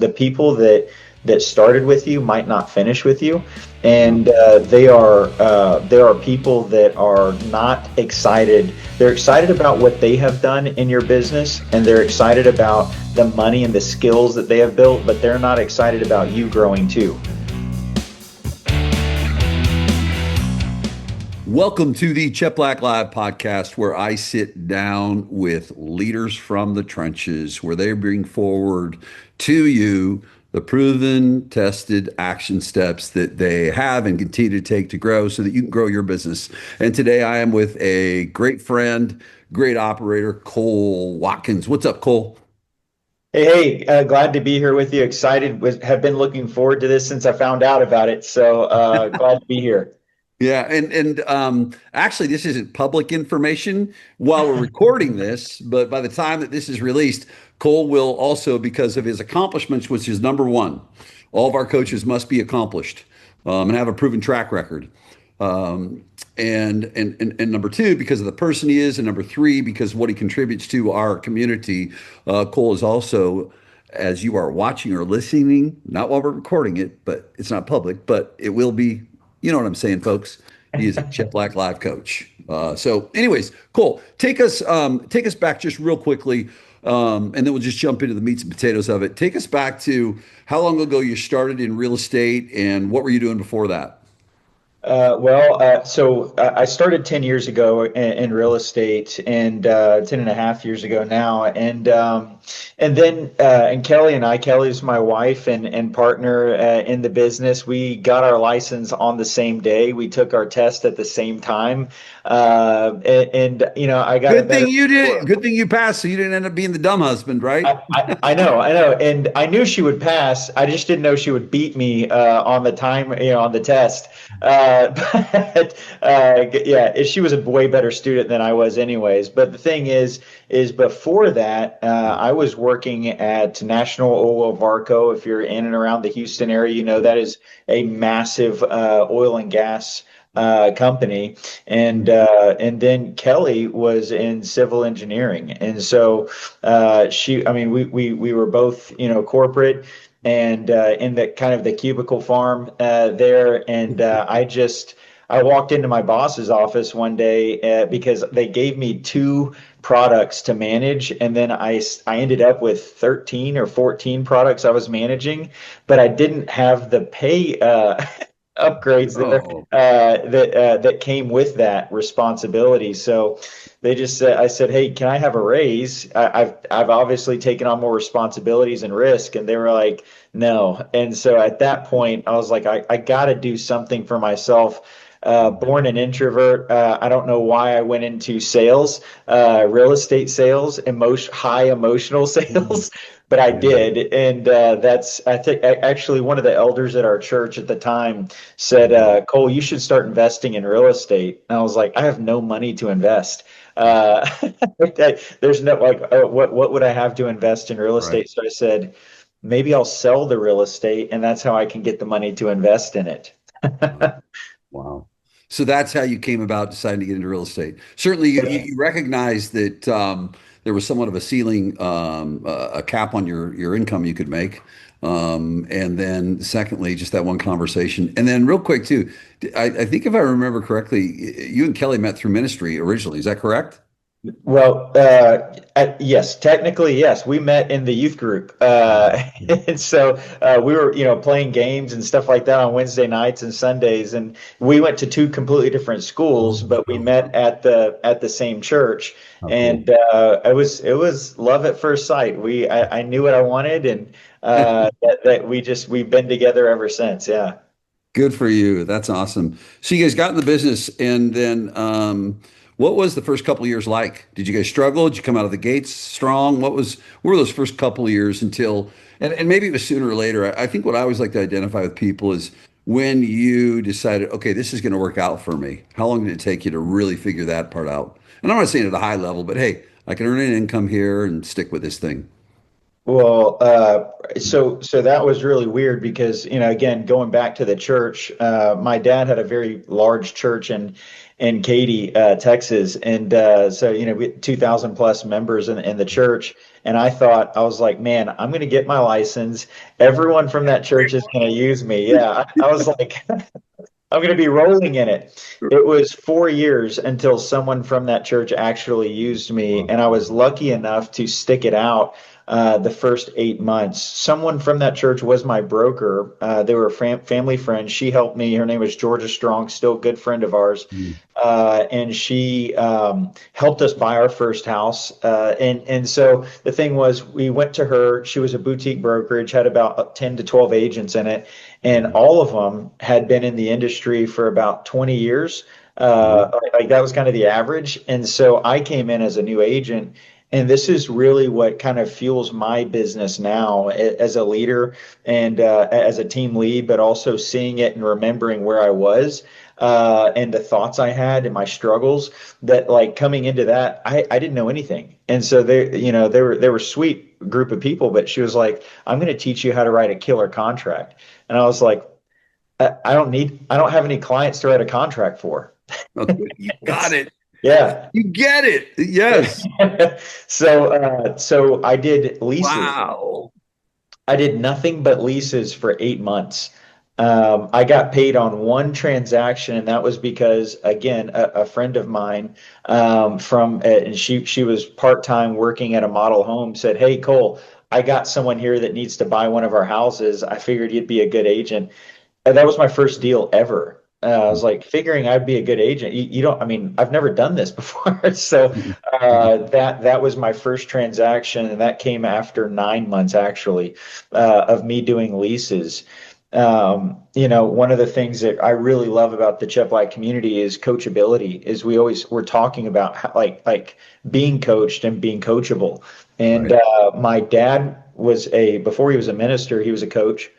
the people that started with you might not finish with you, and there are people that are not excited. They're excited about what they have done in your business, and they're excited about the money and the skills that they have built, but they're not excited about you growing too. Welcome to the Chet Black Live podcast, where I sit down with leaders from the trenches, where they bring forward to you the proven, tested action steps that they have and continue to take to grow so that you can grow your business. And today I am with a great friend, great operator, Cole Watkins. What's up, Cole? Hey, glad to be here with you. Excited, have been looking forward to this since I found out about it. So glad to be here. Yeah, and actually, this isn't public information while we're recording this, but by the time that this is released, Cole will also, because of his accomplishments, which is number one, all of our coaches must be accomplished and have a proven track record. And number two, because of the person he is, and number three, because of what he contributes to our community, Cole is also, as you are watching or listening, not while we're recording it, but it's not public, but it will be. You know what I'm saying, folks. He is a Chet Black Live coach. So, anyways, Cole, take us back just real quickly, and then we'll just jump into the meats and potatoes of it. Take us back to how long ago you started in real estate, and what were you doing before that? So I started 10 years ago in real estate, and 10 and a half years ago now. And then Kelly's my wife and partner in the business. We got our license on the same day. We took our test at the same time. I got a Good better thing you did. score. Good thing you passed, so you didn't end up being the dumb husband, right? I know, and I knew she would pass. I just didn't know she would beat me on the time, on the test. Yeah, she was a way better student than I was, anyways. But the thing is before that, I was working at National Oil Varco. If you're in and around the Houston area, you know that is a massive oil and gas company, and then Kelly was in civil engineering, and so I mean, we were both, corporate, and in the kind of the cubicle farm there, and I walked into my boss's office one day because they gave me two products to manage, and then I ended up with 13 or 14 products I was managing, but I didn't have the pay upgrades there Oh, that came with that responsibility. So they just said, I said, "Hey, can I have a raise? I've obviously taken on more responsibilities and risk," and they were like, "No." And so at that point, I was like, I got to do something for myself. Born an introvert, I don't know why I went into sales, real estate sales, high emotional sales, but I yeah. did. And that's, I think, actually one of the elders at our church at the time said, "Cole, you should start investing in real estate." And I was like, "I have no money to invest. Uh, there's no, like, what would I have to invest in real Right. estate?" So I said, "Maybe I'll sell the real estate, and that's how I can get the money to invest in it." Wow. So that's how you came about deciding to get into real estate. Certainly, you recognize that there was somewhat of a ceiling, a cap on your income you could make. And then, secondly, just that one conversation. And then, real quick, too, I think if I remember correctly, you and Kelly met through ministry originally. Is that correct? Well, yes, technically, yes. We met in the youth group, and so we were, playing games and stuff like that on Wednesday nights and Sundays. And we went to two completely different schools, but we Oh, met at the same church. how cool. And it was love at first sight. I knew what I wanted, and we've been together ever since. Yeah. Good for you. That's awesome. So you guys got in the business, and then what was the first couple of years like? Did you guys struggle? Did you come out of the gates strong? What were those first couple of years until, and maybe it was sooner or later. I think what I always like to identify with people is when you decided, okay, this is going to work out for me. How long did it take you to really figure that part out? And I'm not saying at a high level, but hey, I can earn an income here and stick with this thing. Well, so that was really weird because, again, going back to the church, my dad had a very large church in Katy, Texas, and so we had 2,000 plus members in the church, And I thought, I was like, man, I'm going to get my license. Everyone from that church is going to use me. Yeah. I was like, I'm going to be rolling in it. It was 4 years until someone from that church actually used me, Wow. and I was lucky enough to stick it out the first 8 months. Someone from that church was my broker. They were family friends. She helped me. Her name was Georgia Strong, still a good friend of ours. Mm. And she helped us buy our first house. And so the thing was, we went to her. She was a boutique brokerage, had about 10 to 12 agents in it, and Mhm. all of them had been in the industry for about 20 years. Mhm. Like that was kind of the average. And so I came in as a new agent. And this is really what kind of fuels my business now as a leader and as a team lead, but also seeing it and remembering where I was and the thoughts I had and my struggles that like coming into that, I didn't know anything. And so they were sweet group of people, but she was like, I'm going to teach you how to write a killer contract. And I was like, I don't have any clients to write a contract for. Okay, you got It's, it. yeah. You get it. Yes. So I did leases. Wow. I did nothing but leases for 8 months. I got paid on one transaction, and that was because, again, a friend of mine and she was part-time working at a model home said, "Hey, Cole, I got someone here that needs to buy one of our houses. I figured you'd be a good agent." And that was my first deal ever. I was like figuring I'd be a good agent. You don't, I mean, I've never done this before. So that was my first transaction, and that came after 9 months actually of me doing leases. One of the things that I really love about the Chep Light community is coachability. Is we're talking about how, like being coached and being coachable. And Right. my dad was before he was a minister, he was a coach.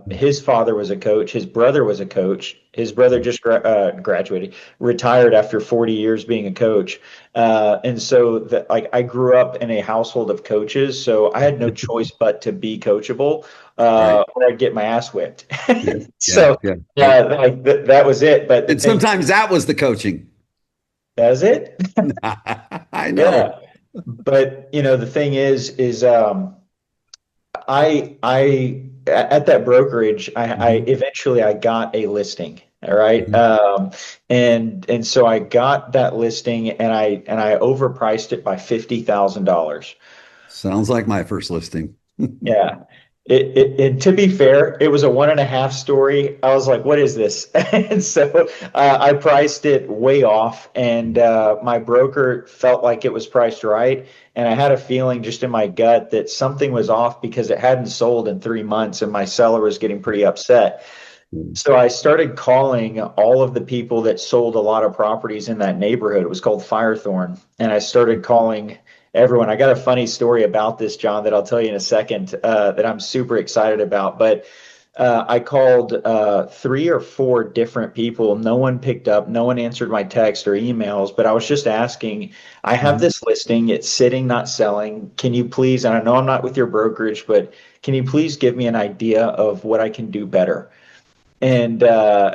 His father was a coach. His brother was a coach. His brother just graduated, retired after 40 years being a coach. And so like I grew up in a household of coaches, so I had no choice but to be coachable, Right. or I'd get my ass whipped. Yeah. Yeah. So Yeah. Yep. like that was it. But the And thing, sometimes that was the coaching. that was it. I know. Yeah. But the thing is at that brokerage, I Mhm. eventually I got a listing. All right. Mhm. And so I got that listing and I overpriced it by $50,000. Sounds like my first listing. Yeah. And to be fair, it was a 1.5 story. I was like, what is this? And so I priced it way off, and my broker felt like it was priced right. And I had a feeling just in my gut that something was off because it hadn't sold in 3 months, and my seller was getting pretty upset. Mhm. So I started calling all of the people that sold a lot of properties in that neighborhood. It was called Firethorn. And I started calling everyone. I got a funny story about this, John, that I'll tell you in a second that I'm super excited about. But I called 3 or 4 different people. No one picked up. No one answered my text or emails. But I was just asking, I have Mhm. this listing. It's sitting, not selling. Can you please, and I know I'm not with your brokerage, but can you please give me an idea of what I can do better? And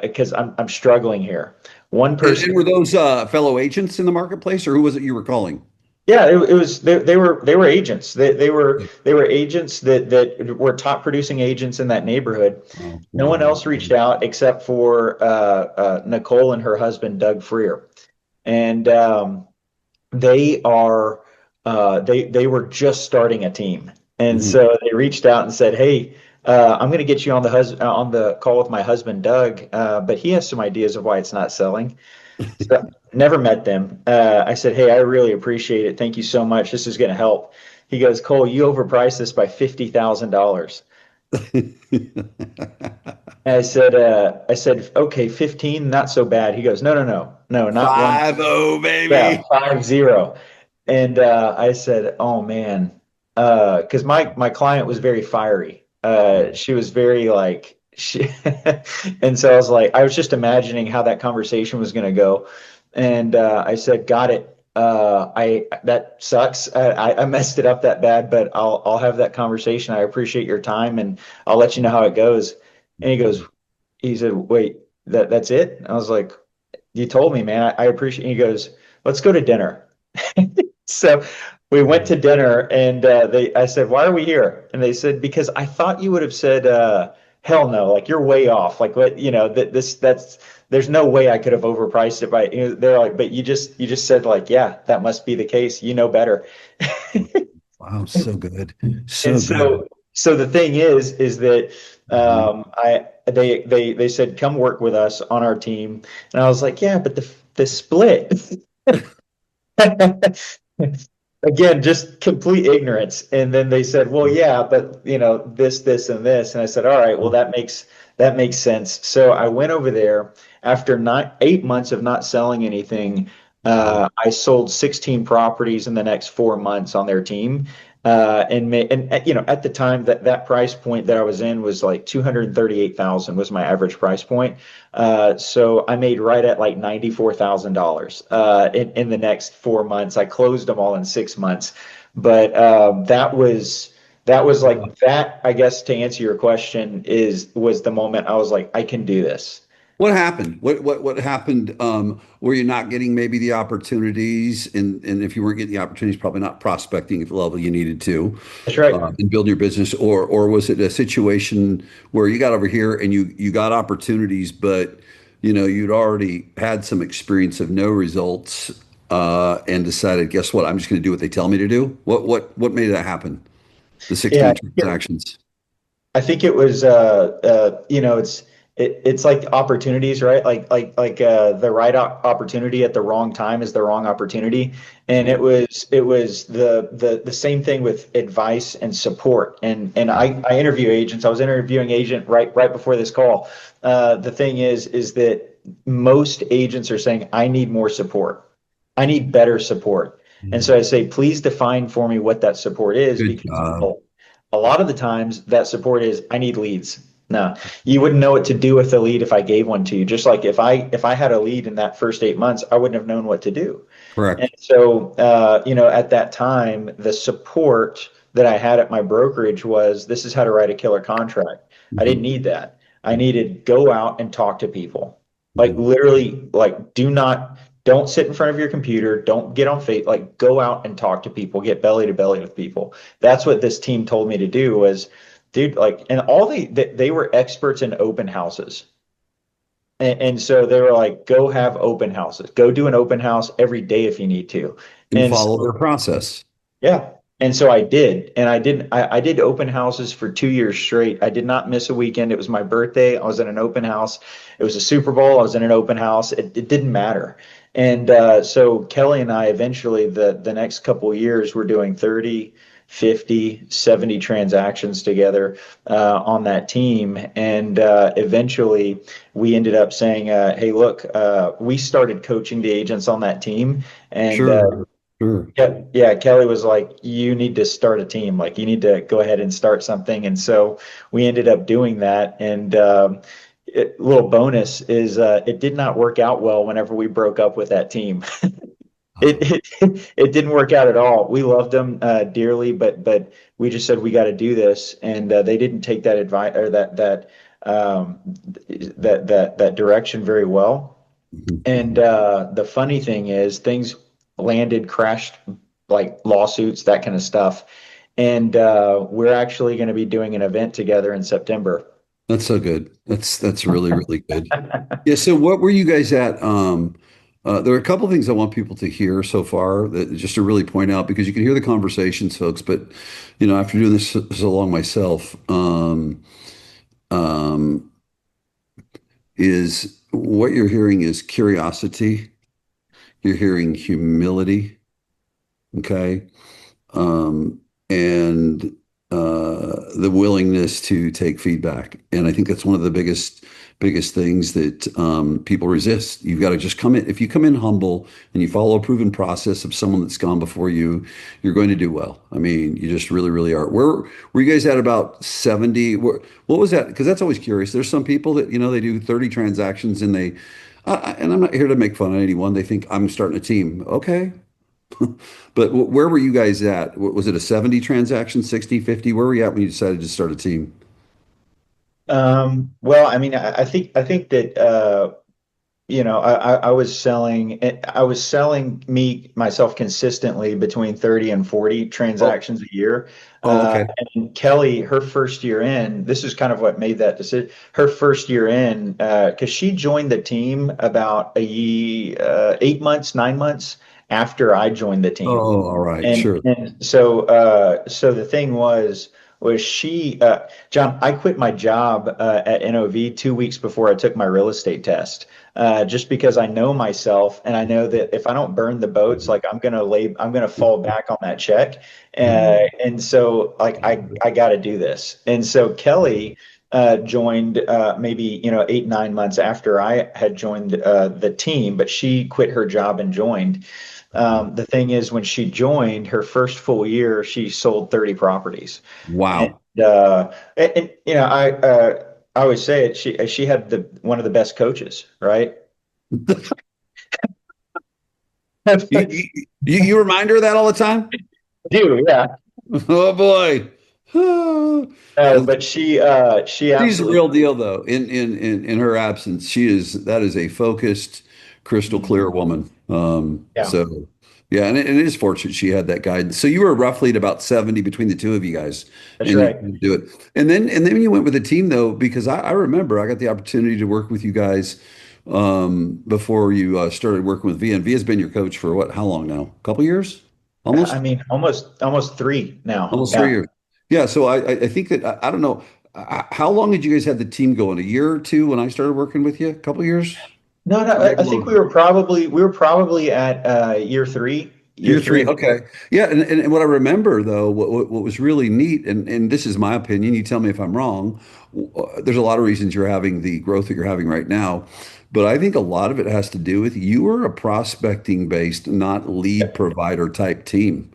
because I'm struggling here. One person, And were those fellow agents in the marketplace, or who was it you were calling? yeah, it was they were agents. They were agents that were top producing agents in that neighborhood. Oh, No one wow. else reached out except for Nicole and her husband Doug Freer, and they are they were just starting a team, and Mhm. so they reached out and said, "Hey, I'm going to get you on the call with my husband Doug, but he has some ideas of why it's not selling." So never met them. I said, "Hey, I really appreciate it. Thank you so much. This is going to help." He goes, "Cole, you overpriced this by $50,000." I said, "Okay, 15, not so bad." He goes, "No, no, no, no, not one. 5-0, Yeah, baby. 5-0." And I said, "Oh man," because my client was very fiery. She was very like and so I was just imagining how that conversation was going to go, and I said, "Got it. I That sucks. I messed it up that bad, but I'll have that conversation. I appreciate your time, and I'll let you know how it goes." And he said, "Wait, that's it?" I was like, "You told me, man. I appreciate." He goes, "Let's go to dinner." So we went to dinner, and I said, "Why are we here?" And they said, "Because I thought you would have said, hell no, like you're way off. Like what, that's there's no way I could have overpriced it by." They're like, "But you just said like, yeah, that must be the case. You know better." Wow, so good. And So good. so the thing is that Mhm. I they said come work with us on our team, and I was like, yeah, but the split. Again, just complete ignorance. And then they said, well, yeah, but this, and this. And I said, all right, well, that makes sense. So I went over there after 8 months of not selling anything. Wow. I sold 16 properties in the next 4 months on their team. And at the time that price point that I was in was like 238,000 was my average price point. So I made right at like $94,000 in the next 4 months. I closed them all in 6 months, but that was like that. I guess to answer your question was the moment I was like, I can do this. What happened? What happened? Were you not getting maybe the opportunities, and if you weren't getting the opportunities, probably not prospecting at the level you needed to, That's right. and build your business, or was it a situation where you got over here and you got opportunities, but you'd already had some experience of no results, and decided, guess what? I'm just going to do what they tell me to do. What made that happen? The Yeah. 16 transactions. I think it was it's like opportunities, right? Like the right opportunity at the wrong time is the wrong opportunity. And Yeah. it was the same thing with advice and support. And I interview agents. I was interviewing agent right before this call. The thing is that most agents are saying, I need more support. I need better support. And Yeah. so I say, please define for me what that support is, Good because job. a lot of the times that support is I need leads. No, you wouldn't know what to do with the lead if I gave one to you. Just like if I had a lead in that first 8 months, I wouldn't have known what to do. And Correct. so, at that time, the support that I had at my brokerage was this is how to write a killer contract. I didn't Mhm. need that. I needed go out and talk to people. Like Mhm. literally, like don't sit in front of your computer. Don't get on face. Like go out and talk to people. Get belly to belly with people. That's what this team told me to do was, dude, like, and all they were experts in open houses. And so they were like, go have open houses. Go do an open house every day if you need to. And And follow so, their process. yeah. And so I did. And I did open houses for 2 years straight. I did not miss a weekend. It was my birthday. I was in an open house. It was a Super Bowl. I was in an open house. It didn't matter. And so Kelly and I eventually, the next couple of years, we're doing 30, 50, 70 transactions together on that team. And eventually we ended up saying, hey, look, we started coaching the agents on that team. And Sure. Sure. yeah, yeah. Kelly was like, "You need to start a team. Like, you need to go ahead and start something." And so we ended up doing that. And little bonus is it did not work out well whenever we broke up with that team. Oh, It didn't work out at all. We loved them dearly, but we just said we got to do this, and they didn't take that advice or that direction very well. mhm. And the funny thing is, things landed, crashed, like lawsuits, that kind of stuff. And we're actually going to be doing an event together in September. That's so good. That's really, really good. Yeah. So what were you guys at? There are a couple of things I want people to hear so far that just to really point out because you can hear the conversations, folks, but after doing this so long myself, um, is what you're hearing is curiosity. You're hearing humility. Okay. um, and the willingness to take feedback. And I think that's one of the biggest things that people resist. You've got to just come in. If you come in humble and you follow a proven process of someone that's gone before you, you're going to do well. I mean, you just really, really are. Where were you guys at about 70? What was that? Because that's always curious. There's some people that, they do 30 transactions and and I'm not here to make fun of anyone. They think I'm starting a team. Okay. But where were you guys at? Was it a 70 transaction, 60, 50? Where were you at when you decided to start a team? Well, I mean, I think that I was selling myself consistently between 30 and 40 Oh, transactions a year. oh, okay. And Kelly, her first year in, this is kind of what made that decision. Her first year in, because she joined the team about 8 months, 9 months after I joined the team. Oh, all right, And sure. so the thing was she John, I quit my job at NOV 2 weeks before I took my real estate test, just because I know myself and I know that if I don't burn the boats, like I'm gonna fall back on that check, and so like I got to do this. And so Kelly joined maybe 8 9 months after I had joined the team, but she quit her job and joined. The thing is, when she joined her first full year, she sold 30 properties. And Wow. I always say it. She had the one of the best coaches, right? You, you, you remind her of that all the time? Do, yeah. Oh boy. Well, But she she's the absolutely. real deal, though. In her absence, that is a focused, crystal clear woman. Yeah, So yeah, and it is fortunate she had that guidance. So you were roughly at about 70 between the two of you guys, that's and right. you do it. And then you went with a team though, because I remember I got the opportunity to work with you guys before you started working with Via. And Via's been your coach for what? How long now? A couple years? I Almost? mean, almost three now. Almost three Yeah. years. Yeah, so I think that I don't know how long did you guys have the team going? A year or two when I started working with you? A couple years? No, no. Or I maybe think longer. we were probably at year three, year Year three three. and Okay. Yeah, and what I remember though, what was really neat, and this is my opinion, you tell me if I'm wrong. There's a lot of reasons you're having the growth that you're having right now, but I think a lot of it has to do with you were a prospecting based, not lead provider type team,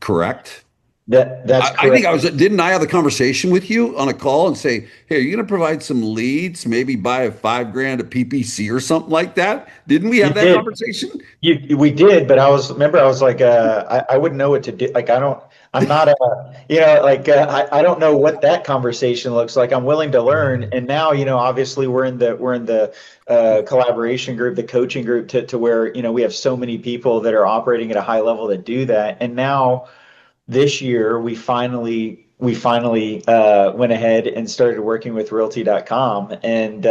correct? that's I think correct. didn't I have the conversation with you on a call and say, hey, are you going to provide some leads, maybe buy a 5 grand a PPC or something like that? Didn't we You have that did. conversation? We did, but I was like, I wouldn't know what to do. Like, I'm not a, like, I don't know what that conversation looks like. I'm willing to learn. And now, obviously we're in the collaboration group, the coaching group to where, we have so many people that are operating at a high level that do that. And now, this year we finally went ahead and started working with realty.com, and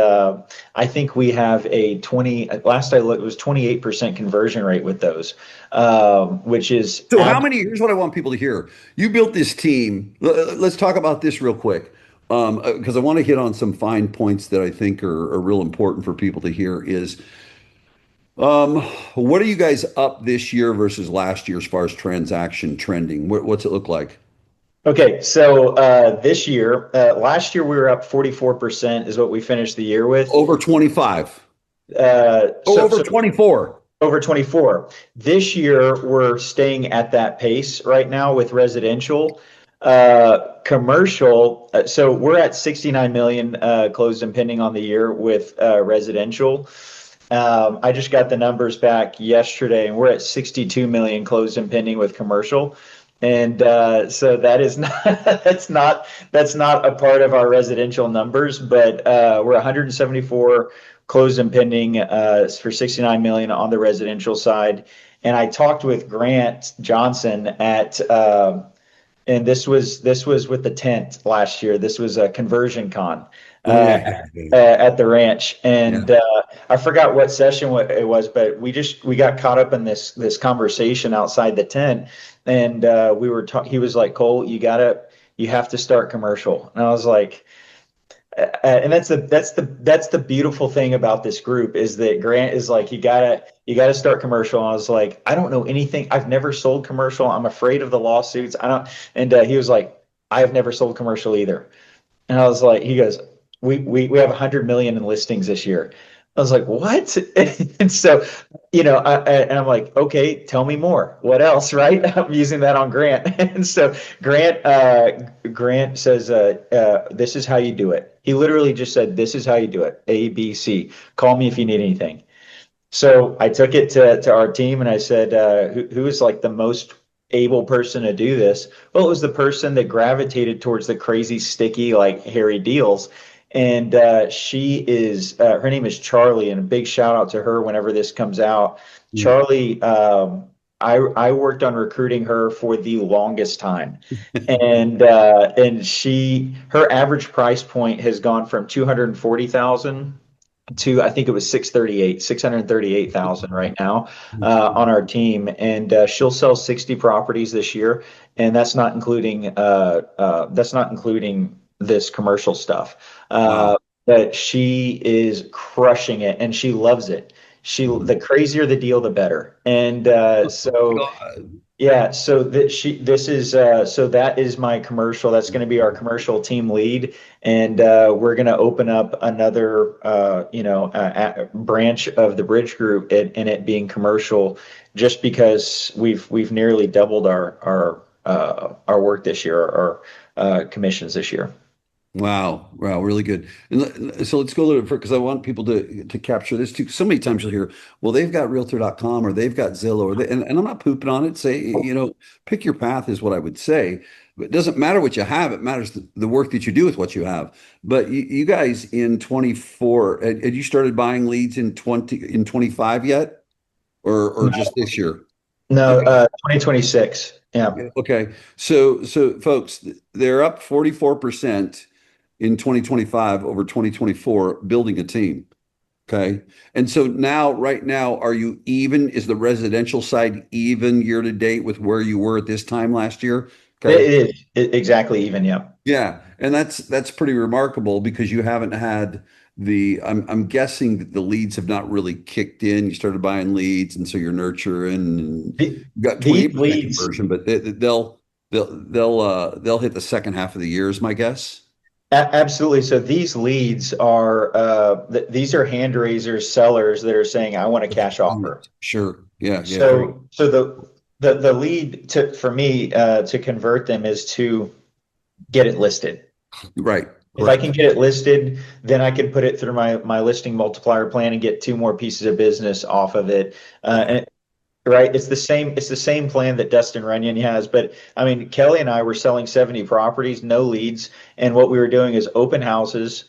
I think we have a 20 last I looked, it was 28% conversion rate with those, which is So how many, here's what I want people to hear. You built this team. Let's talk about this real quick. Because I want to hit on some fine points that I think are real important for people to hear is um, what are you guys up this year versus last year as far as transaction trending? What's it look like? okay. So this year, last year we were up 44% is what we finished the year with. Over 25. Oh, So over 24. over 24. This year, we're staying at that pace right now with residential. Commercial, so we're at 69 million closed and pending on the year with residential. I just got the numbers back yesterday, and we're at 62 million closed and pending with commercial. And so that is not that's not a part of our residential numbers, but we're 174 closed and pending for 69 million on the residential side. And I talked with Grant Johnson and this was with the tent last year. This was a conversion con Oh uh, yeah, at the ranch, yeah. and I forgot what session it was, but we got caught up in this conversation outside the tent, and we were he was like, Cole, you have to start commercial, and I was like. And that's the beautiful thing about this group is that Grant is like you gotta start commercial. And I was like, I don't know anything. I've never sold commercial. I'm afraid of the lawsuits. I don't. And he was like, I have never sold commercial either. And I was like, he goes, we have 100 million in listings this year. I was like, what? And so, and I'm like, okay, tell me more. What else? Right? I'm using that on Grant. And so Grant says, this is how you do it. He literally just said, this is how you do it. A, B, C. Call me if you need anything. So I took it to our team and I said, who is like the most able person to do this? Well, it was the person that gravitated towards the crazy, sticky, like hairy deals. and she is her name is Charlie, and a big shout out to her whenever this comes out. Charlie, I worked on recruiting her for the longest time, and she her average price point has gone from 240,000 to I think it was 638,000 right now on our team, and she'll sell 60 properties this year, and that's not including this commercial stuff. Wow. But she is crushing it, and she loves it. The crazier the deal, the better, and so. God. Yeah, so this is so that is my commercial. That's going to be our commercial team lead, and we're going to open up another branch of the Bridge Group, and it being commercial, just because we've nearly doubled our work this year, our commissions this year. Wow, wow, really good. And so let's go a little bit because I want people to capture this too. So many times you'll hear, well, they've got Realtor.com or they've got Zillow and I'm not pooping on it. Say, pick your path is what I would say. But it doesn't matter what you have, it matters the work that you do with what you have. But you guys in 24, had you started buying leads in 25 yet? Or just this year? No, Okay. 2026. Yeah. Okay. So folks, they're up 44% in 2025 over 2024 building a team. Okay. And so now, right now, are you even? Is the residential side even year to date with where you were at this time last year? Okay. It is exactly even. Yeah. Yeah. And that's pretty remarkable because you haven't had I'm guessing that the leads have not really kicked in. You started buying leads and so you're nurturing and you got These 28% leads. conversion, but they'll hit the second half of the year is my guess. Absolutely. So these leads are these are hand raisers, sellers that are saying, "I want a cash offer." Sure. Yeah. Yeah. Great. So the lead to for me to convert them is to get it listed. Right. If I can Correct. get it listed, then I can put it through my listing multiplier plan and get two more pieces of business off of it. Okay. And right, it's the same plan that Dustin Runyon has. But I mean, Kelly and I were selling 70 properties, no leads, and what we were doing is open houses.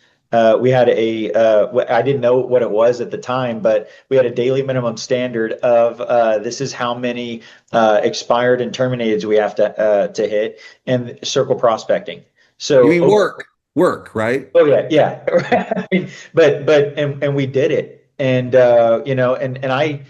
We had I didn't know what it was at the time, but we had a daily minimum standard of this is how many expired and terminated we have to hit, and circle prospecting. You So mean work, right? oh yeah, yeah. I mean, but we did it, and and I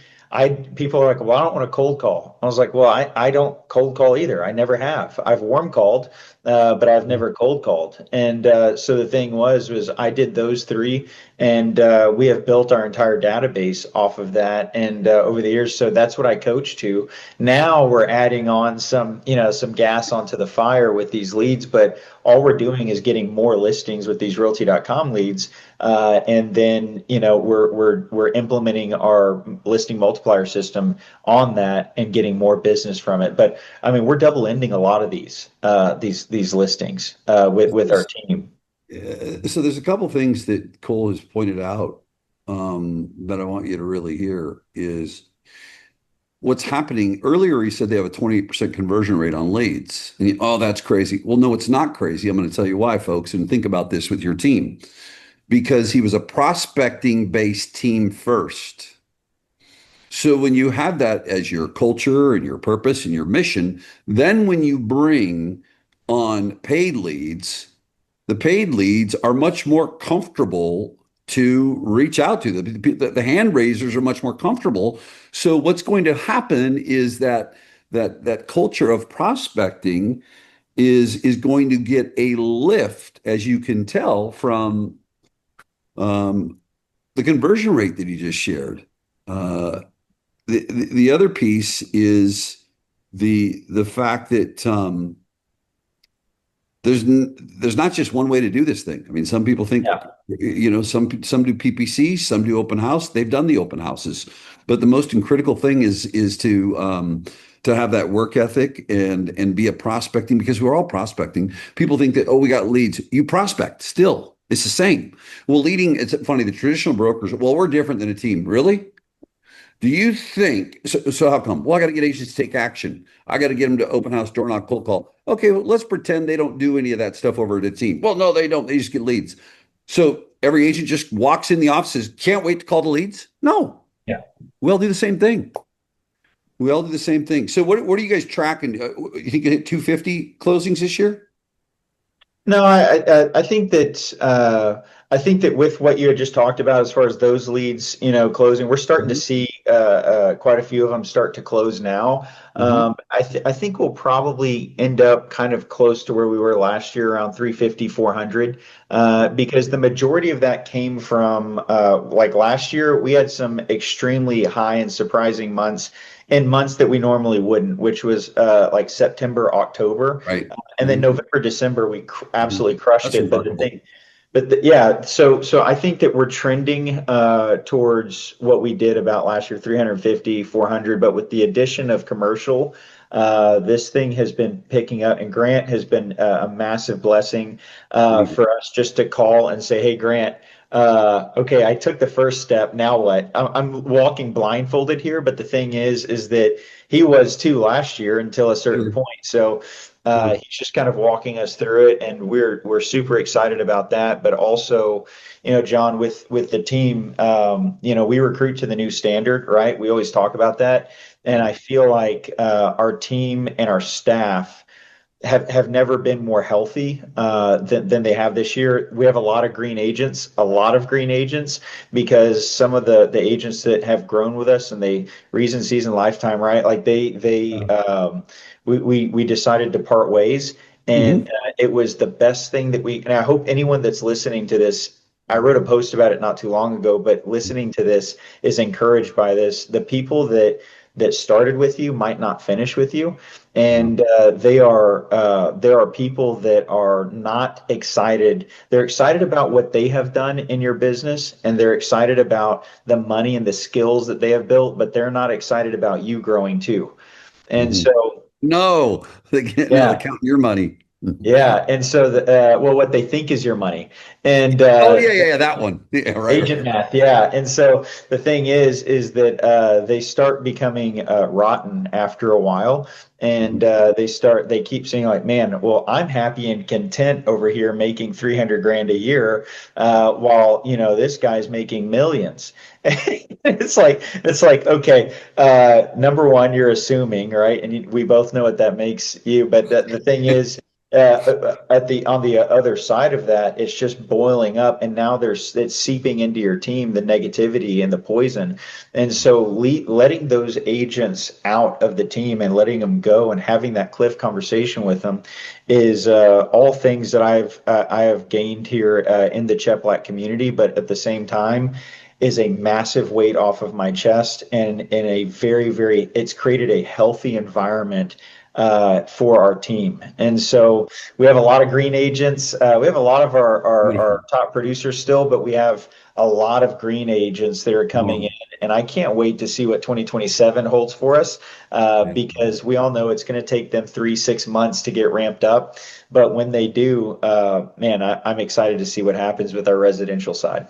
people are like, well, I don't want to cold call. I was like, well, I don't cold call either. I never have. I've warm called, but I've never cold called. And so the thing was I did those three, and we have built our entire database off of that, and over the years, so that's what I coach to. Now we're adding on some gas onto the fire with these leads, but all we're doing is getting more listings with these realty.com leads, and then we're implementing our listing multiplier system on that and getting more business from it. But I mean, we're double ending a lot of these listings with our team. So there's a couple things that Cole has pointed out that I want you to really hear is what's happening. Earlier, he said they have a 28% conversion rate on leads. And oh, that's crazy. Well, no, it's not crazy. I'm going to tell you why, folks, and think about this with your team. Because he was a prospecting based team first. So when you have that as your culture and your purpose and your mission, then when you bring on paid leads, the paid leads are much more comfortable to reach out to. The hand raisers are much more comfortable. So what's going to happen is that culture of prospecting is going to get a lift, as you can tell from um, the conversion rate that you just shared. Uh, the other piece is the fact that there's not just one way to do this thing. I mean, some people think, Yeah. some do PPC, some do open house. They've done the open houses, but the most critical thing is to have that work ethic and be a prospecting because we're all prospecting. People think that, oh, we got leads. You prospect still. It's the same. Well, it's funny. The traditional brokers, well, we're different than a team. Really? Do you think so? How come? Well, I got to get agents to take action. I got to get them to open house, door knock, cold call. Okay, well, let's pretend they don't do any of that stuff over at the team. Well, no, they don't. They just get leads. So every agent just walks in the office, says, can't wait to call the leads. No, Yeah. we all do the same thing. We all do the same thing. So what are you guys tracking? You think you hit 250 closings this year? No, I think that with what you had just talked about, as far as those leads, closing, we're starting to Hmm. see quite a few of them start to close now. Hmm. I think we'll probably end up kind of close to where we were last year, around 350, 400, because the majority of that came from like last year, we had some extremely high and surprising months. In months that we normally wouldn't, which was like September, October. Right. And then Hmm. November, December, we Hmm. absolutely crushed That's it. But the remarkable. thing, yeah, so I think that we're trending towards what we did about last year, 350, 400. But with the addition of commercial, this thing has been picking up, and Grant has been a massive blessing for us just to call and say, "Hey, Grant." Okay, I took the first step. Now what? I'm walking blindfolded here, but the thing is that he was too last year until a certain Sure. point. So Sure. he's just kind of walking us through it, and we're super excited about that. But also, John, with the team, we recruit to the new standard, right? We always talk about that, and I feel like our team and our staff have never been more healthy than they have this year. We have a lot of green agents, because some of the agents that have grown with us and they reason season lifetime, right? Like we decided to part ways, and Hmm. it was the best thing that we. And I hope anyone that's listening to this. I wrote a post about it not too long ago, but listening to this is encouraged by this. The people that started with you might not finish with you, and there are people that are not excited. They're excited about what they have done in your business, and they're excited about the money and the skills that they have built, but they're not excited about you growing too. And Hmm. so, No, no, they're yeah, counting your money. Mhm. yeah, and so well, what they think is your money, and Oh yeah, yeah, yeah, that one. Yeah, right, right. agent math, yeah. And so the thing is that they start becoming rotten after a while, and Mhm. they keep saying like, man, well, I'm happy and content over here making 300 grand a year, while this guy's making millions. It's like okay, number one, you're assuming, right? And we both know what that makes you, but the thing is, at the on the other side of that, it's just boiling up, and now it's seeping into your team, the negativity and the poison. And so letting those agents out of the team and letting them go and having that cliff conversation with them is all things that I have gained here in the Cheplack community, but at the same time is a massive weight off of my chest, and in a very, it's created a healthy environment for our team. And so we have a lot of green agents. We have a lot of our Beautiful. top producers still, but we have a lot of green agents that are coming in. Wow. And I can't wait to see what 2027 holds for us, Yeah. because we all know it's going to take them 3, 6 months to get ramped up. But when they do, man, I'm excited to see what happens with our residential side.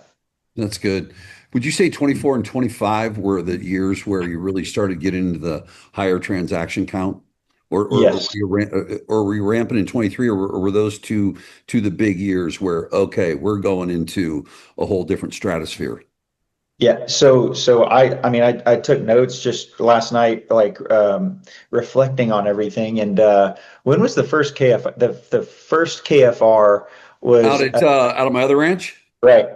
That's good. Would you say 24 and 25 were the years where you really started getting into the higher transaction count? Or Yes. were you ramping in 23, or were those two the big years where, okay, we're going into a whole different stratosphere? Yeah, so I mean I took notes just last night, like reflecting on everything. And when was the first the first KFR was Out of my other ranch? right.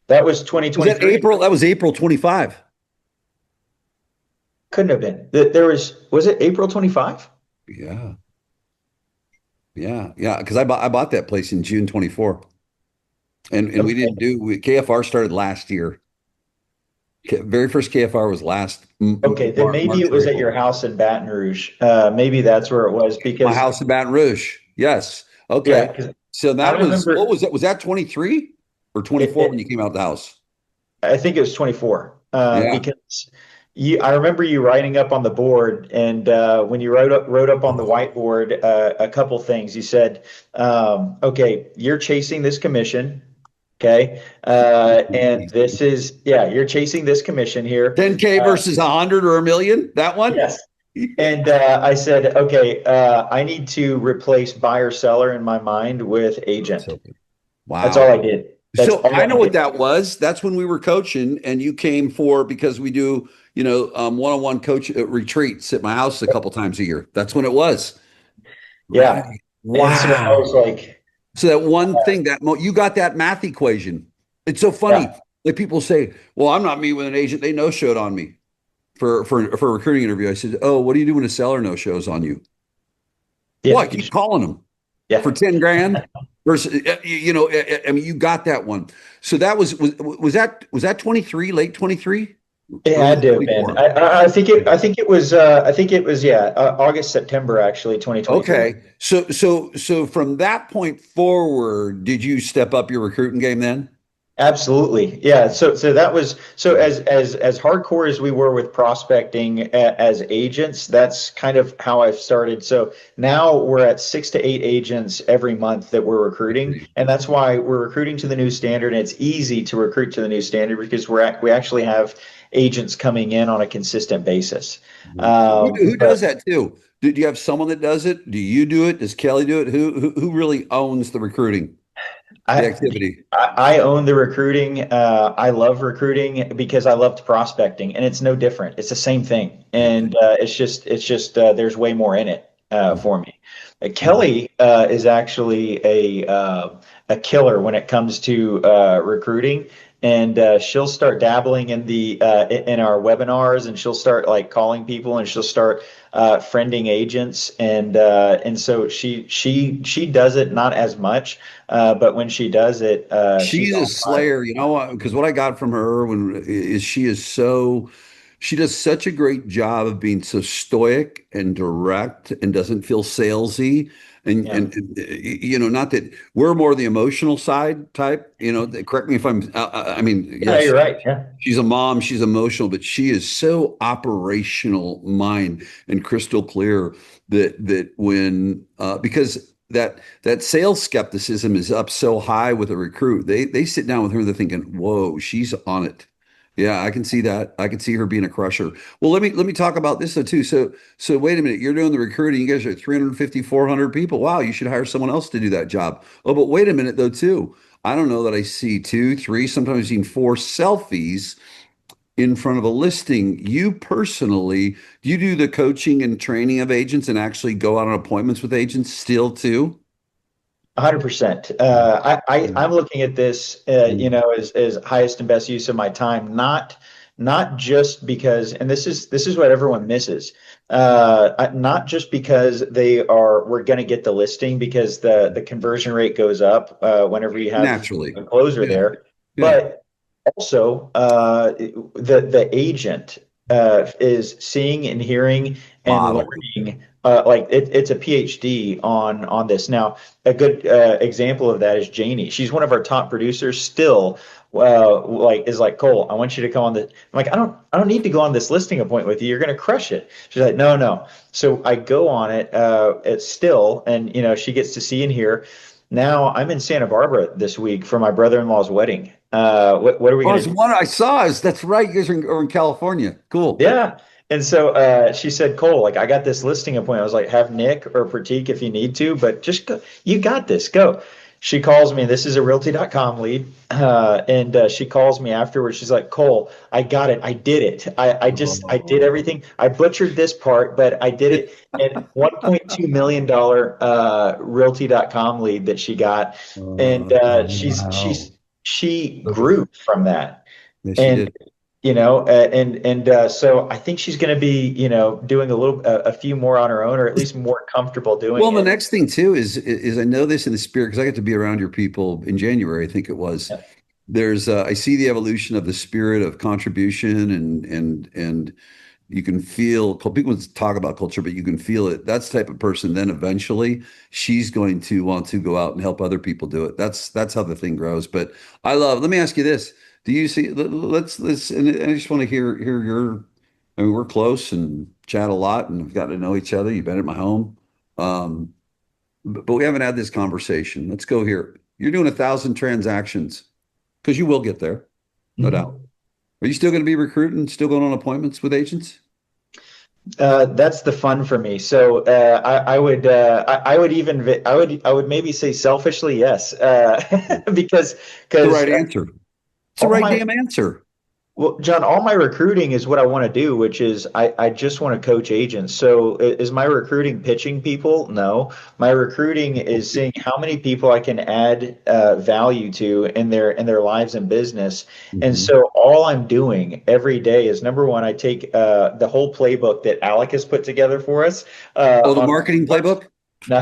That was Was that 2023. April? That was April 25. Couldn't have been. There was it April 25? Yeah. Yeah. Yeah. Because I bought that place in June 24. And we didn't Okay. do KFR started last year. Very first KFR was last Okay, then maybe March it or was at April. your house in Baton Rouge. Maybe that's where it was, My because house in Baton Rouge. Yes. yeah, Okay. because So I that was, what remember was that? Was that 23 or it, 24 when you it came out the house? I think it was 24, Yeah. because I remember you writing up on the board, and when you wrote up on the whiteboard a couple things. You said, "Okay, you're chasing this commission, okay, and this is yeah, you're chasing this commission here." 10K Uh, versus 100 or a million? That one? yes, and I said, "Okay, I need to replace buyer seller in my mind with That's agent." okay. That's all Wow. I did. That's So all I I know what did. that was. That's when we were coaching, and you came for because we do, one-on-one coach retreats at my house a couple times a year. That's when it was. Yeah. Right. And so I Wow. was like, So that one thing you got that math equation. It's so funny. yeah, Like people say, "Well, I'm not meeting with an agent. They no showed on me for a recruiting interview." I said, "Oh, what do you do when a seller no shows on you?" Well, yeah, I keep calling them yeah. for 10 grand versus, I mean, you got that one. So that was that 23, late 23, It early had to have been. 24? I think it was, yeah, August, September, actually, 2023. Okay. So from that point forward, did you step up your recruiting game then? Absolutely. Yeah. So that was so as hardcore as we were with prospecting as agents, that's kind of how I've started. So now we're at 6 to 8 agents every month that we're recruiting, and that's why we're recruiting to the new standard. And it's easy to recruit to the new standard because we actually have agents coming in on a consistent basis. Who does But that too? Do you have someone that does it? Do you do it? Does Kelly do it? Who really owns the recruiting, the I activity? I own the recruiting. I love recruiting because I loved prospecting, and it's no different. It's the same thing, Same thing. and there's way more in it for me. Mhm. Kelly is actually a killer when it comes to recruiting, and she'll start dabbling in the in our webinars, and she'll start like calling people, and she'll start friending agents, and so she does it not as much, but when she does it, she's She's a on fire. slayer, because what I got from her when is she does such a great job of being so stoic and direct and doesn't feel salesy. Yeah, Not that we're more the emotional side type, correct me if I mean, yeah, yes, you're right. Yeah. she's a mom, she's emotional, but she is so operational mind and crystal clear that when because that sales skepticism is up so high with a recruit. They sit down with her, they're thinking, "Whoa, she's on it." Yeah, I can see that. I can see her being a crusher. Well, let me talk about this though too. So wait a minute, you're doing the recruiting. You guys are 350, 400 people. Wow, you should hire someone else to do that job. Oh, but wait a minute though too. I don't know that I see two, three, sometimes even four selfies in front of a listing. You personally, do you do the coaching and training of agents and actually go out on appointments with agents still too? 100%. I'm looking at this, as highest and best use of my time, not just because, and this is what everyone misses, not just because we're going to get the listing because the conversion rate goes up whenever you have Naturally. a closer Yeah. there, Yeah. but also the agent is seeing and hearing and Model. learning. Like it's a PhD on this. Now, a good example of that is Janie. She's one of our top producers still. Like is like Cole. I want you to come on the. I'm like I don't need to go on this listing appointment with you. You're gonna crush it. She's like no no. So I go on it. It's still, and she gets to see and hear. Now I'm in Santa Barbara this week for my brother-in-law's wedding. What are we Oh, gonna it's do? one I saw. That's right. You guys are in California. Cool. Yeah. And so she said, Cole, like I got this listing appointment. I was like, have Nick or Pratik if you need to, but just go. You got this. Go. She calls me. This is a realty.com lead. And she calls me afterwards. She's like, Cole, I got it. I did it. I did Oh. everything. I butchered this part, but I did it. And $1.2 million realty.com lead that she got. And Wow. she grew from that. Yes, she And did. so I think she's going to be, doing a few more on her own, or at least more comfortable doing Well, the it. next thing too is I know this in the spirit because I got to be around your people in January, I think it was. Yeah. There's I see the evolution of the spirit of contribution and you can feel people talk about culture, but you can feel it. That's the type of person. Then eventually, she's going to want to go out and help other people do it. That's how the thing grows. But I love. Let me ask you this: do you see? Let's. And I just want to hear your. I mean, we're close and chat a lot, and we've gotten to know each other. You've been at my home, um, but we haven't had this conversation. Let's go here. You're doing 1,000 transactions because you will get there, no doubt. Mhm. Are you still going to be recruiting? Still going on appointments with agents? That's the fun for me. So I would even I would maybe say selfishly yes, because The because right answer. It's the all right my damn answer. well, John, all my recruiting is what I want to do, which is I just want to coach agents. So is my recruiting pitching people? No. My recruiting is seeing how many people I can add value to in their lives and business. And Mhm. so all I'm doing every day is number one, I take the whole playbook that Alec has put together for us Oh, the on marketing playbook? Okay.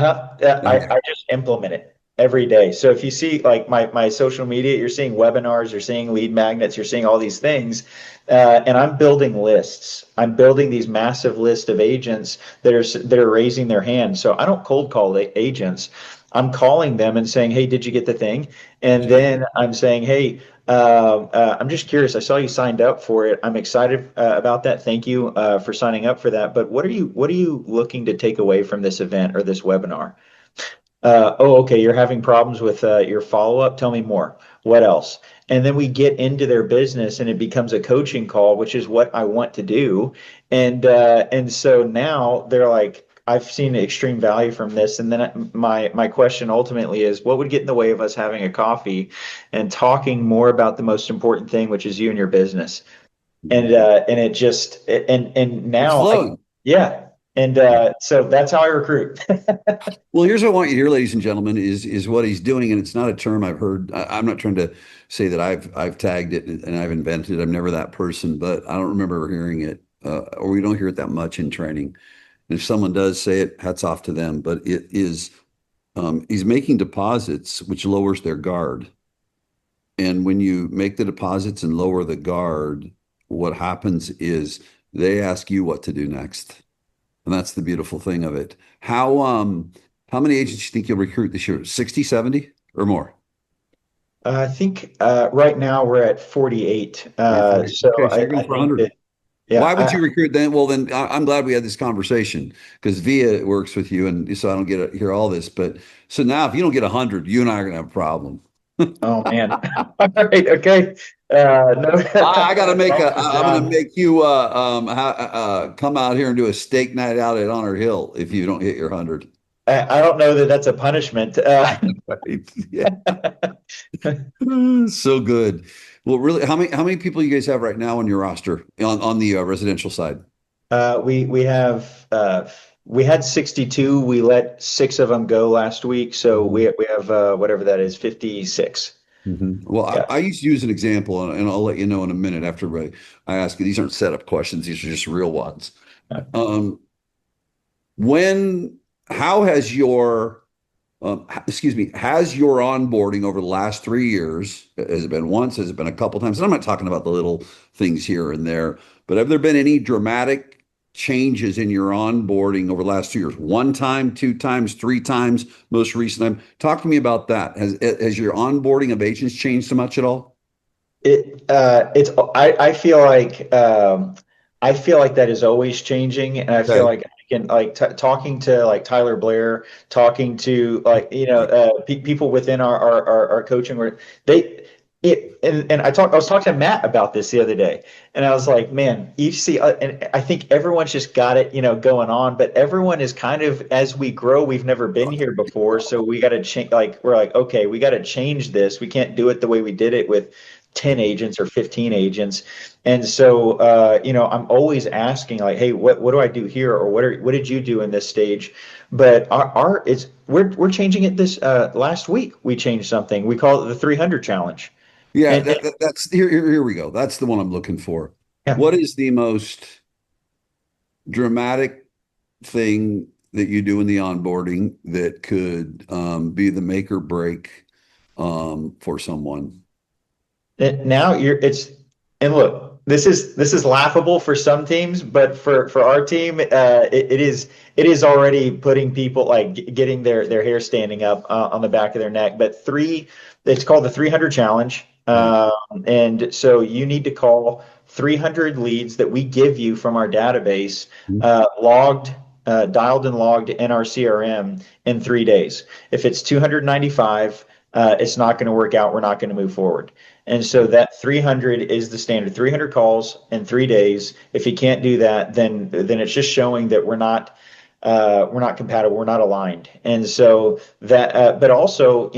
I just implement it every day. So if you see like my social media, you're seeing webinars, you're seeing lead magnets, you're seeing all these things, and I'm building lists. I'm building these massive list of agents that are raising their hand. So I don't cold call the agents. I'm calling them and saying, "Hey, did you get the thing?" And then I'm saying, "Hey." I'm just curious. I saw you signed up for it. I'm excited about that. Thank you for signing up for that. But what are you looking to take away from this event or this webinar? Oh, okay. You're having problems with your follow-up. Tell me more. What else? And then we get into their business, and it becomes a coaching call, which is what I want to do. And so now they're like, I've seen extreme value from this. And then my question ultimately is, what would get in the way of us having a coffee and talking more about the most important thing, which is you and your business? And it just and It's now I flowing. yeah. And so that's how I recruit. Well, here's what I want you to hear, ladies and gentlemen, is what he's doing, and it's not a term I've heard. I'm not trying to say that I've tagged it and I've invented it. I'm never that person, but I don't remember hearing it, or we don't hear it that much in training. And if someone does say it, hats off to them. But it is he's making deposits, which lowers their guard. And when you make the deposits and lower the guard, what happens is they ask you what to do next. And that's the beautiful thing of it. How many agents do you think you'll recruit this year? 60, 70, or more? I think right now we're at 48. You're 40. So Okay, so you're I going for think 100. that, yeah, Why would you recruit then? Well, then I'm glad we had this conversation because Via works with you, and so I don't get to hear all this. But so now, if you don't get 100, you and I are going to have a problem. oh man. All right, okay. No, I got to no make a. problem, I'm going to John. make you come out here and do a steak night out at Honor Hill if you don't hit your 100. I don't know that that's a punishment. Right? Yeah. So good. Well, really, how many people you guys have right now on your roster on the residential side? We have we had 62. We let six of them go last week, so Mhm. we have whatever that is, 56. Well, Yeah. I used to use an example, and I'll let you know in a minute after I ask you. These aren't setup questions; these are just real ones. Um, when, how has your excuse me, has your onboarding over the last 3 years, has it been once? Has it been a couple times? And I'm not talking about the little things here and there, but have there been any dramatic changes in your onboarding over the last 2 years? One time, two times, three times, most recent time. Talk to me about that. Has your onboarding of agents changed so much at all? It's I feel like that is always changing, and I feel Okay. like I can like talking to like Tyler Blair, talking to like Right. pe people within our coaching where they and I was talking to Matt about this the other day, and I was like, man, you see, and I think everyone's just got it going on, but everyone is kind of as we grow, we've never been here before, so we got to change. Like we're like, okay, we got to change this. We can't do it the way we did it with 10 agents or 15 agents. And so, I'm always asking like, hey, what do I do here? Or what did you do in this stage? But we're changing it this last week. We changed something. We call it the 300 challenge. Yeah, And that's here we go. That's the one I'm looking for. yeah, What is the most dramatic thing that you do in the onboarding that could be the make or break for someone? now and look, this is laughable for some teams, but for our team, it is already putting people like getting their hair standing up on the back of their neck. But it's called the 300 challenge, Right. and so you need to call 300 leads that we give you from our database, logged. Dialed and logged in our CRM in 3 days. If it's 295, it's not going to work out. We're not going to move forward. And so that 300 is the standard, 300 calls in 3 days. If you can't do that, then it's just showing that we're not compatible, we're not aligned. And so that, but also,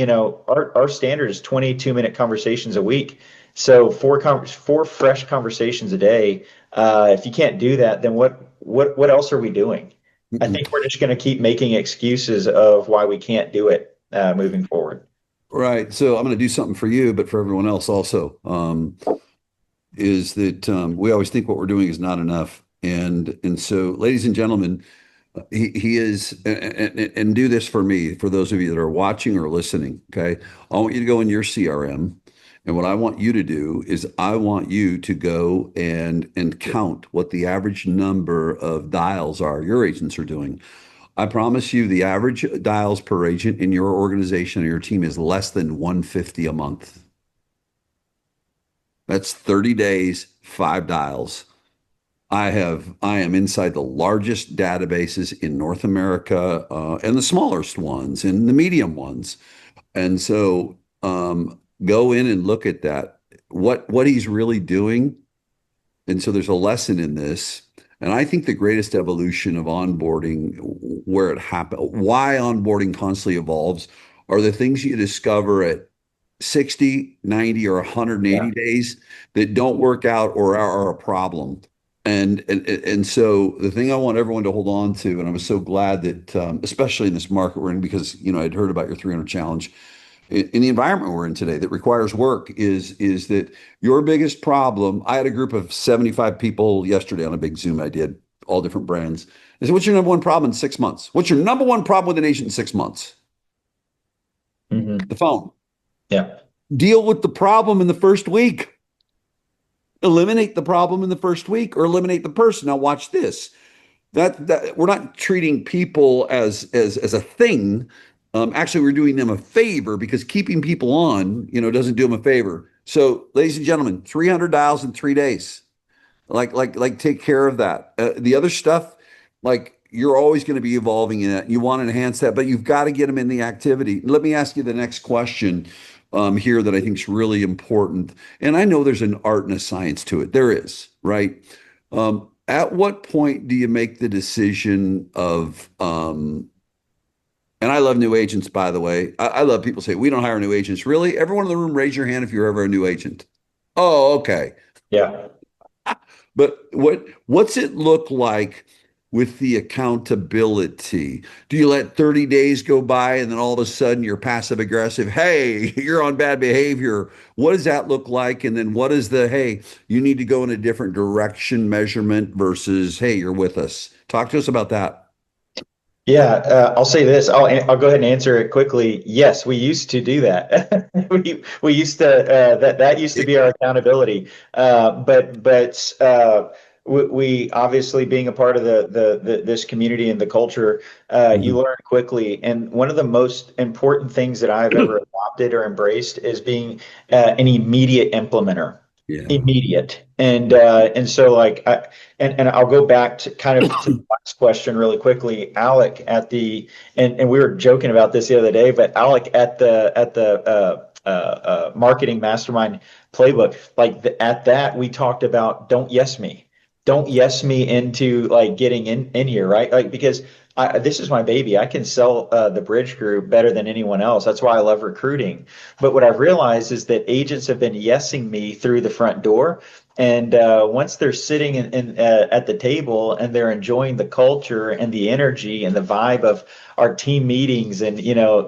our standard is 22-minute conversations a week. So four fresh conversations a day. If you can't do that, then what else are we doing? I Mm-mm. think we're just going to keep making excuses of why we can't do it moving forward. Right. So I'm going to do something for you, but for everyone else also, is that we always think what we're doing is not enough. And so, ladies and gentlemen, he is, and do this for me, for those of you that are watching or listening. Okay. I want you to go in your CRM. And what I want you to do is I want you to go and count what the average number of dials are your agents are doing. I promise you the average dials per agent in your organization or your team is less than 150 a month. That's 30 days, 5 dials. I am inside the largest databases in North America, and the smallest ones and the medium ones. And so go in and look at that. What he's really doing. And so there's a lesson in this. And I think the greatest evolution of onboarding, where it happened, why onboarding constantly evolves, are the things you discover at 60, 90, or Yeah. 180 days that don't work out or are a problem. And so the thing I want everyone to hold on to, and I was so glad that, especially in this market we're in, because I'd heard about your 300 challenge in the environment we're in today that requires work, is that your biggest problem. I had a group of 75 people yesterday on a big Zoom I did, all different brands. I said, "What's your number one problem in 6 months? What's your number one problem with an agent in 6 months?" Hmm. The phone. Yeah. Deal with the problem in the first week. Eliminate the problem in the first week, or eliminate the person. Now watch this. That we're not treating people as a thing. Actually, we're doing them a favor, because keeping people on, doesn't do them a favor. So, ladies and gentlemen, 300 dials in 3 days. Like, take care of that. The other stuff, like, you're always going to be evolving in that. You want to enhance that, but you've got to get them in the activity. Let me ask you the next question here that I think is really important. And I know there's an art and a science to it. There is, right? At what point do you make the decision of, and I love new agents, by the way. I love people say, we don't hire new agents. Really? Everyone in the room, raise your hand if you're ever a new agent. Oh, okay. Yeah. But what's it look like with the accountability? Do you let 30 days go by and then all of a sudden you're passive aggressive? Hey, you're on bad behavior. What does that look like? And then what is the, hey, you need to go in a different direction measurement versus, hey, you're with us? Talk to us about that. Yeah, I'll say this. I'll go ahead and answer it quickly. Yes, we used to do that. We used to that used to be our accountability. But we obviously, being a part of the this community and the culture, you Mhm. learn quickly. And one of the most important things that I've ever adopted or embraced is being an immediate implementer. Yeah. Immediate. And so, like, and I'll go back to kind of to the last question really quickly. Alec at the and we were joking about this the other day, but Alec at the marketing mastermind playbook, like at that we talked about don't yes me into like getting in here, right? Like, because this is my baby. I can sell the Bridge Group better than anyone else. That's why I love recruiting. But what I've realized is that agents have been yesing me through the front door. And once they're sitting at the table and they're enjoying the culture and the energy and the vibe of our team meetings and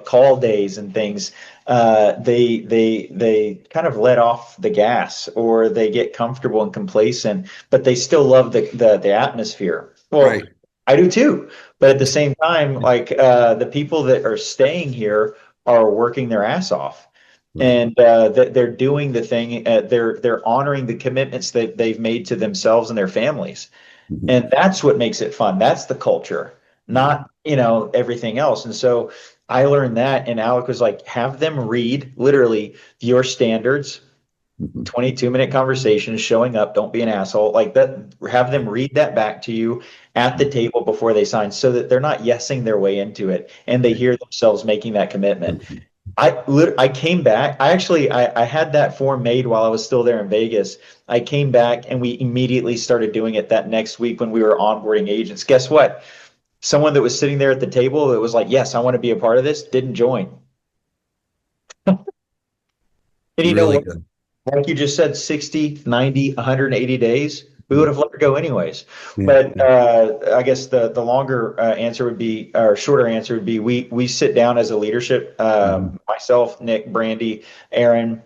call days and things, they kind of let off the gas, or they get comfortable and complacent, but they still love the atmosphere. Well, Right. I do too, but at the same time, like the people that are staying here are working their ass off, Right. and they're doing the thing. They're honoring the commitments that they've made to themselves and their families, Mhm. and that's what makes it fun. That's the culture, Yeah. not everything else. And so I learned that, and Alec was like, have them read literally your standards, Mhm. 22-minute conversations, showing up, don't be an asshole, like that. Have them read that back to you at the table before they sign, so that they're not yesing their way into it and they Right. hear themselves making that commitment. I came back. I had that form made while I was still there in Vegas. I came back and we immediately started doing it that next week when we were onboarding agents. Guess what? Someone that was sitting there at the table that was like, "Yes, I want to be a part of this," didn't join. And you know Really what? good. Like you just said, 60, 90, 180 days, we would Yeah. have let her go anyways. Yeah. But Yeah. I guess the longer answer would be, or shorter answer would be, we sit down as a leadership, Mhm. myself, Nick, Brandy, Aaron,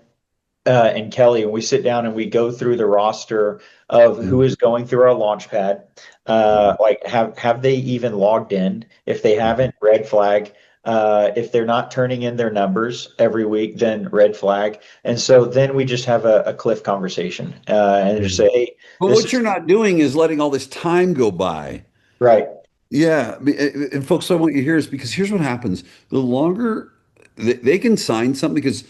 and Kelly, and we sit down and we go through the roster of who is going through our launch pad. Mhm. Like have they even logged in? If they haven't, red flag. If they're not turning in their numbers every week, then red flag. And so then we just have a cliff conversation and just Mhm. say, hey, But this what you're is not doing is letting all this time go by. right. Yeah, and folks, what I want you to hear is because here's what happens: the longer they can sign something, because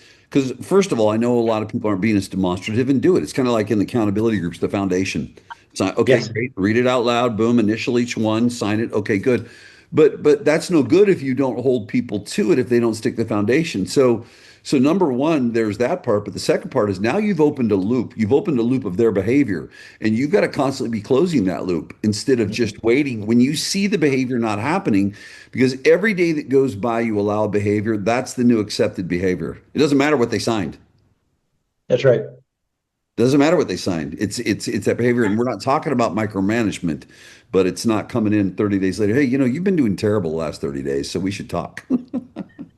first of all, I know a lot of people aren't being as demonstrative and do it. It's kind of like in the accountability groups, the foundation. It's not okay, Yes, great, read it out loud, boom, initial each one, sign it, okay, good. But that's no good if you don't hold people to it if they don't stick the foundation. So number one, there's that part, but the second part is now you've opened a loop. You've opened a loop of their behavior. And you've got to constantly be closing that loop instead of just waiting when you see the behavior not happening, because every day that goes by, you allow behavior. That's the new accepted behavior. It doesn't matter what they signed. that's right. Doesn't matter what they signed. It's that behavior. And we're not talking about micromanagement, but it's not coming in 30 days later. Hey, you've been doing terrible the last 30 days, so we should talk.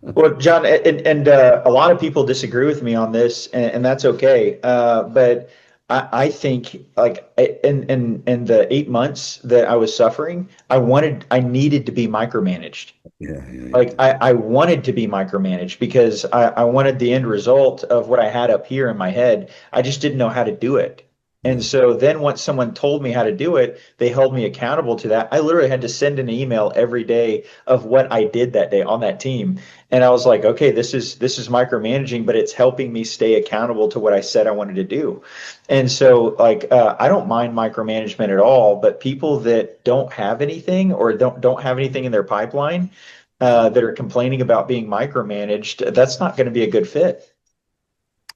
Well, John, and a lot of people disagree with me on this, and that's okay. But I think like in the 8 months that I was suffering, I needed to be micromanaged. Yeah, yeah, Like yeah. I wanted to be micromanaged because I wanted the end result of what I had up here in my head. I just didn't know how to do it. And Yeah. so then once someone told me how to do it, they held me accountable to that. I literally had to send an email every day of what I did that day on that team. And I was like, okay, this is micromanaging, but it's helping me stay accountable to what I said I wanted to do. And so like I don't mind micromanagement at all, but people that don't have anything or don't have anything in their pipeline that are complaining about being micromanaged, that's not going to be a good fit.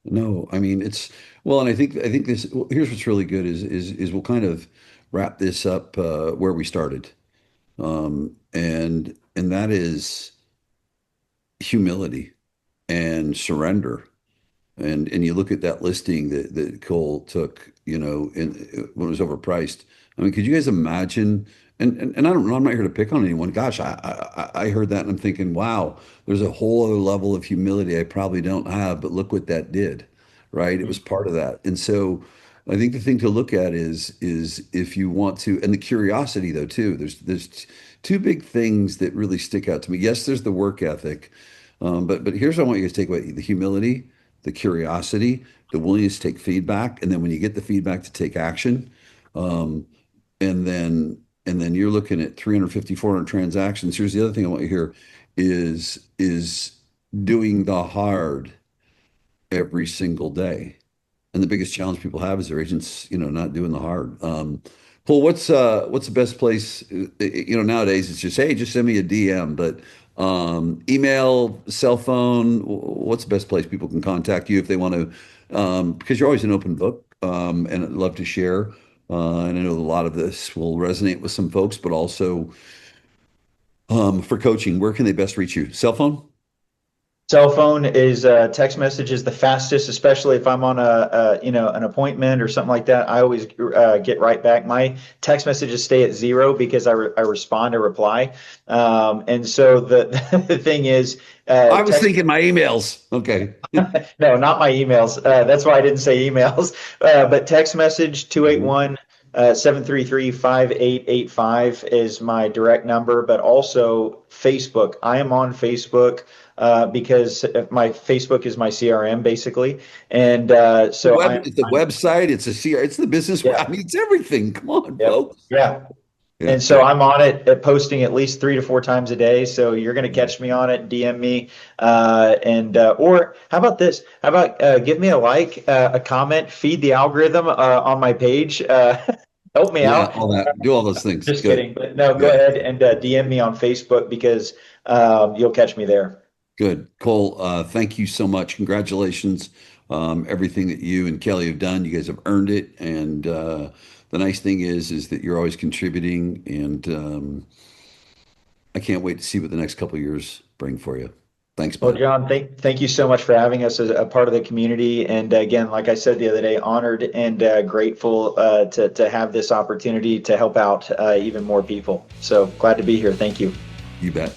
No, I mean it's well, and I think this here's what's really good is we'll kind of wrap this up where we started. And that is humility and surrender. And you look at that listing that Cole took, when it was overpriced. I mean, could you guys imagine? And I don't know, I'm not here to pick on anyone. Gosh, I heard that and I'm thinking, wow, there's a whole other level of humility I probably don't have, but look what that did, right? It was part of that. And so I think the thing to look at is if you want to, and the curiosity though too. There's two big things that really stick out to me. Yes, there's the work ethic, but here's what I want you guys to take away: the humility, the curiosity, the willingness to take feedback, and then when you get the feedback to take action, um, and then you're looking at 350, 400 transactions. Here's the other thing I want you to hear is doing the hard every single day. And the biggest challenge people have is their agents, not doing the hard. Paul, what's the best place? Nowadays it's just, hey, just send me a DM, but email, cell phone, what's the best place people can contact you if they want to? Because you're always an open book, and I'd love to share. And I know a lot of this will resonate with some folks, but also for coaching, where can they best reach you? Cell phone? Cell phone is text message is the fastest, especially if I'm on an appointment or something like that. I always get right back. My text messages stay at zero because I respond to reply. And so the the thing is, I was text thinking my emails. Okay. no, not my emails. That's why I didn't say emails. But text message Mhm. 281 733-5885 is my direct number, but also Facebook. I am on Facebook because my Facebook is my CRM basically. And so It's the website, it's a CR, it's the business. yeah, I mean, it's everything. Come on, yep, folks. yeah. Yeah, And so yeah. I'm on it, posting at least 3 to 4 times a day. So you're going to catch me on it, DM me, and or how about this? How about give me a like, a comment, feed the algorithm on my page, help me Yeah, out. all that. Do all those things. Just Good. kidding, but no, go Good. ahead and DM me on Facebook because you'll catch me there. Good. Cole, thank you so much. Congratulations. Everything that you and Kelly have done, you guys have earned it. And the nice thing is that you're always contributing. And I can't wait to see what the next couple of years bring for you. Thanks, Well, bud. John, thank you so much for having us as a part of the community. And again, like I said the other day, honored and grateful to have this opportunity to help out even more people. So glad to be here. Thank you. You bet.